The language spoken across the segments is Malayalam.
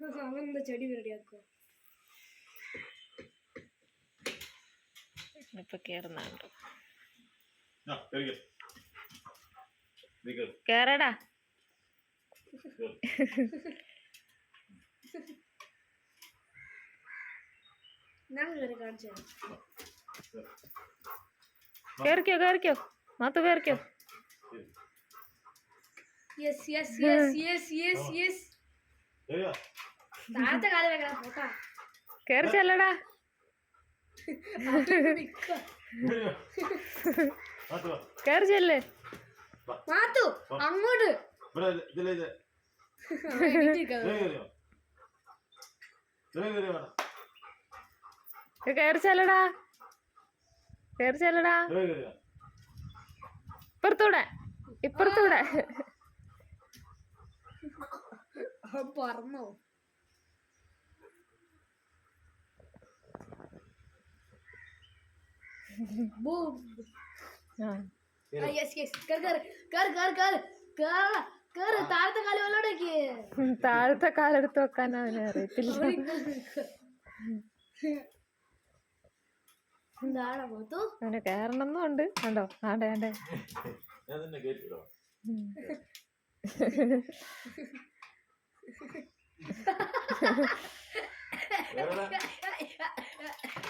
അവനെന്താ ചെടി റെഡിയാക്കോ? ഇപ്പൊ കേറുന്നുണ്ട്. കേറടാ. ഞാൻ കേറി കാണിച്ചു. കേറിക്കോ കേറിക്കോ മാത്തു കേറിക്കോ. Yes yes yes yes yes yes. താഴത്തെ കാലം വെക്കണം കേട്ടാ. കേറി ചെല്ലടാ. കേറി ചെല്ല് മാത്തു അങ്ങോട്ട്. കേറി ചെല്ലടാ. കേറി ചെല്ലടാ. ഇപ്പുറത്തൂടെ ഇപ്പുറത്തൂടെ. പറന്നോ? താഴത്തെ കാലെടുത്ത് വെക്കാൻ അവനെ അറിയത്തില്ല. അവന് കേറണമെന്നും ഉണ്ട്. കണ്ടോ ആണ്ടേ ആണ്ടേ.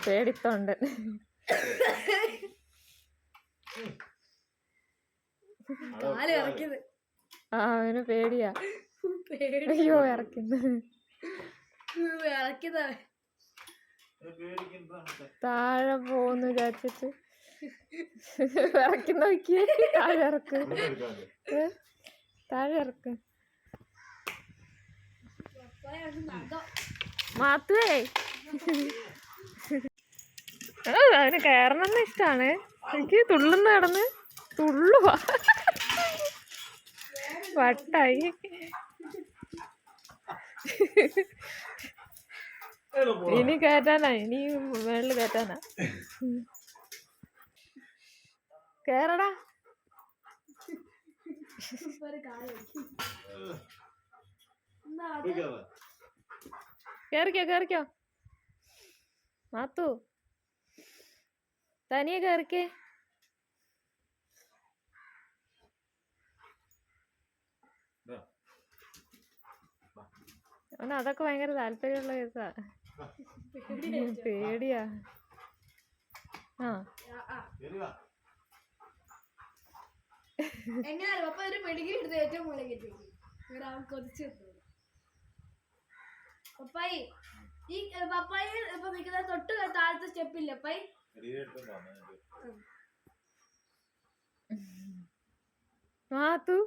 പേടിത്തോണ്ട്. ആ അവന് പേടിയാ. അയ്യോ ഇറക്കുന്നു. താഴെ പോന്ന് വിചാരിച്ചിട്ട് ഇറക്കുന്ന നോക്കിയേ. താഴെ ഇറക്ക് താഴെ ഇറക്ക്. മാത്തുവേ അവന് കയറണമെന്ന് ഇഷ്ടാണ്. എനിക്ക് തുള്ളുന്ന കിടന്ന് തുള്ളുവാ. വട്ടായി. ഇനി കയറ്റാനാ. ഇനി മേളില് കയറ്റാനാ. കേറടാ. കേറിക്കോ കേറിക്കോ മാത്തു. തനിയെ കേറിക്കേ. അവന് അതൊക്കെ ഭയങ്കര താല്പര്യമുള്ള കേസാ. പേടിയാ. ആ പപ്പായി ഈ പപ്പായി ഇപ്പൊ നിൽക്കുന്ന തൊട്ട് താഴത്തെ സ്റ്റെപ്പില്ല പപ്പായി. മാത്തു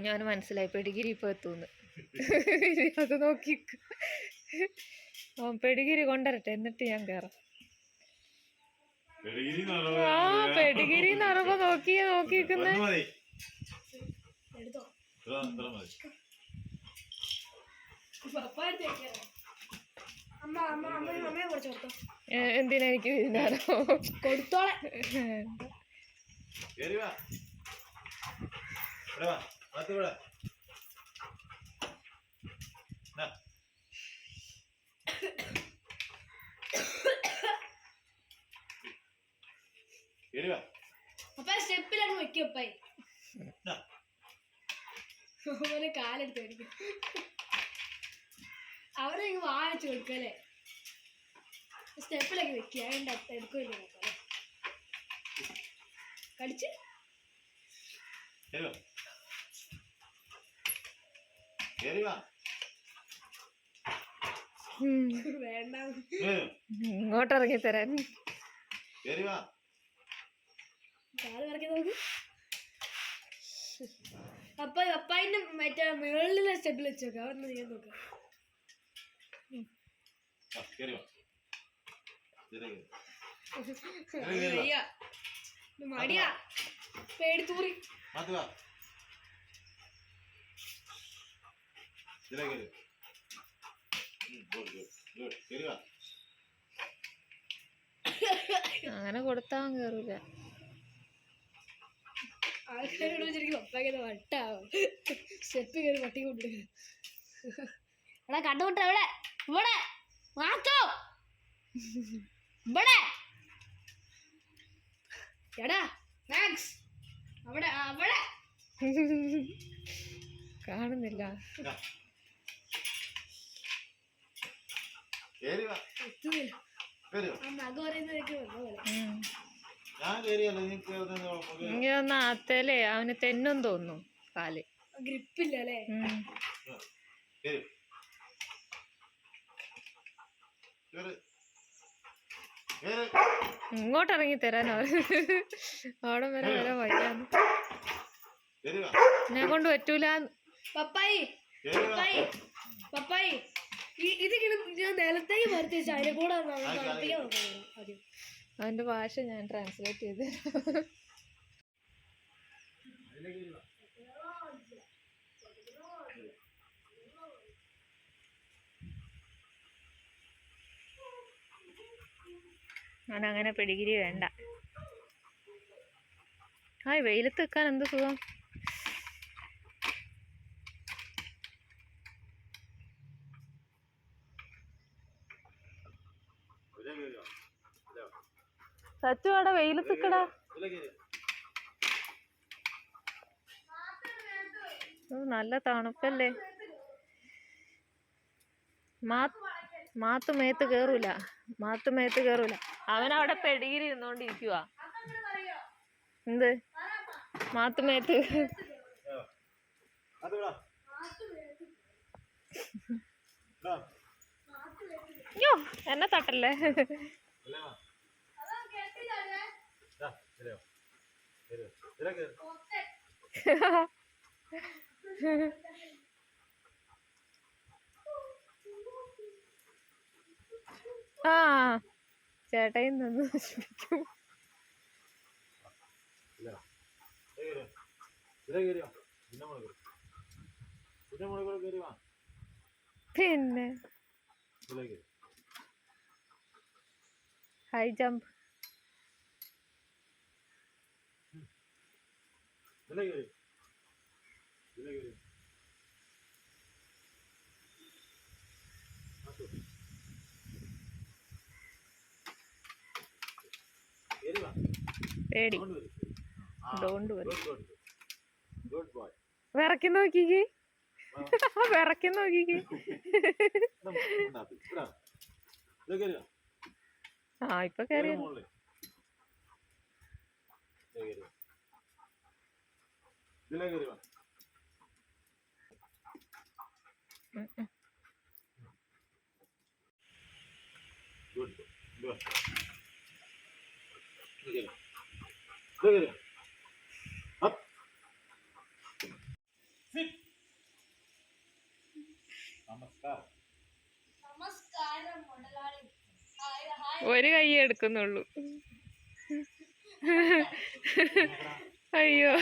ഞാൻ മനസ്സിലായി പെഡിഗിരി ഇപ്പൊ എത്തൂന്ന്. അത് നോക്കി പെഡിഗിരി കൊണ്ടുവരട്ടെ എന്നിട്ട് ഞാൻ കേറാം. ആ പെഡിഗിരി നിറവ് നോക്കിക്കുന്നേ. എന്തിനാ എനിക്ക് കൊടുത്തോളെ. അപ്പൊ സ്റ്റെപ്പിലാണ് വെക്കപ്പായി. കാലെടുത്ത് മേടിക്കും. അവരെ വാങ്ങിച്ചു കൊടുക്കല്ലേ. സ്റ്റെപ്പിലൊക്കെ വെക്കുക. എടുക്കില്ല കടിച്ച് വേണ്ട ഇങ്ങോട്ടിറങ്ങി തരാൻ. കാല് ഇറക്കി നോക്ക്. അപ്പൊ അപ്പായിന്റെ മറ്റേ മുകളിലെ സ്റ്റെപ്പിൽ വെച്ചോക്കാം. അവിടെ ചെയ്യാൻ നോക്കാം. മടിയാ പേടിത്തൂറി. അങ്ങനെ കൊടുത്താൻ കേറില്ല. ആൾക്കാരോട് വെച്ചിരിക്കും പപ്പായ്ക്ക് വട്ടാവും സ്റ്റെപ്പ് കയറി പട്ടി കൊണ്ടിരിക്കും. എടാ കണ്ടുമുട്ട എവിടെ ഇവിടെ മാറ്റോ ഇവിടെ എടാ മാക്സ് അവിടെ അവിടെ കാണുന്നില്ല. നഗ പറയുന്നതൊക്കെ വന്നപോലെ ഇനി ഒന്ന് ആത്തേലേ അവന് തെന്നും തോന്നുന്നു കാല്. ഗ്രിപ്പില്ല അല്ലേ? ഇങ്ങോട്ട് ഇറങ്ങി തരാനോ അവിടെ വരെ വരാൻ വയ്യാന്ന് എന്നെ കൊണ്ട് പറ്റൂല. പപ്പായി പപ്പായി പപ്പായി ഇതിങ്ങനെ ഞാൻ നിലത്തേക്ക് വരുത്തി വെച്ചാൽ അതിനെ കൂടെ കളിപ്പിക്കാൻ ആദ്യം. അവന്റെ ഭാഷ ഞാൻ ട്രാൻസ്ലേറ്റ് ചെയ്ത് അവനങ്ങനെ പെഡിഗിരി വേണ്ട. ആ വെയിലത്ത് വെക്കാൻ എന്ത് സുഖം. സച്ചു അവിടെ വെയിലത്ത് നിക്കടാ. നല്ല തണുപ്പല്ലേ. മാത്തു മേത്ത് കേറൂല. അവനവിടെ പെടികിരി ഇരുന്നോണ്ടിരിക്കുക. എന്ത് മാത്തു മേത്ത് യോ എന്നെ തട്ടല്ലേ. ആ ചേട്ടയിൽ നിന്ന് നശിപ്പിക്കും. പിന്നെ ഹൈ ജമ്പ് പേടി. ഡോണ്ട് വരി. വിറക്കി നോക്കിക്ക്. ആ ഇപ്പൊ കേറിയ ഒരു കൈ എടുക്കുന്നുള്ളൂ. അയ്യോ